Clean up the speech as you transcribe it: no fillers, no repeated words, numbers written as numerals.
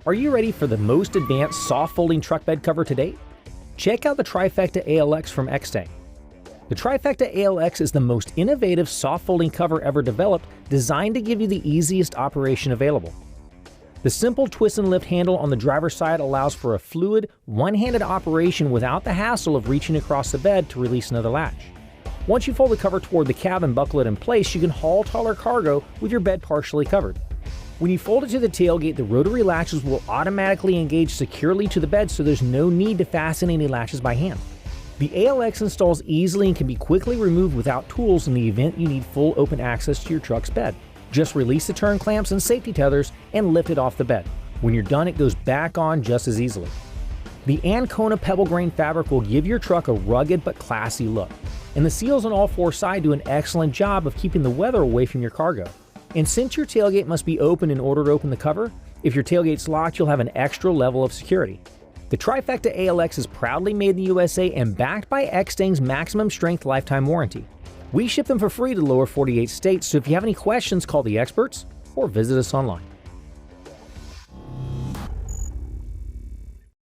Are you ready for the most advanced soft folding truck bed cover to date? Check out the Trifecta ALX from Extang. The Trifecta ALX is the most innovative soft folding cover ever developed, designed to give you the easiest operation available. The simple twist and lift handle on the driver's side allows for a fluid, one-handed operation without the hassle of reaching across the bed to release another latch. Once you fold the cover toward the cab and buckle it in place, you can haul taller cargo with your bed partially covered. When you fold it to the tailgate, the rotary latches will automatically engage securely to the bed, so there's no need to fasten any latches by hand. The ALX installs easily and can be quickly removed without tools in the event you need full open access to your truck's bed. Just release the turn clamps and safety tethers and lift it off the bed. When you're done, it goes back on just as easily. The ANCONA pebble grain fabric will give your truck a rugged but classy look, and the seals on all four sides do an excellent job of keeping the weather away from your cargo. And since your tailgate must be open in order to open the cover, if your tailgate's locked, you'll have an extra level of security. The Trifecta ALX is proudly made in the USA and backed by Extang's maximum strength lifetime warranty. We ship them for free to the lower 48 states, so if you have any questions, call the experts or visit us online.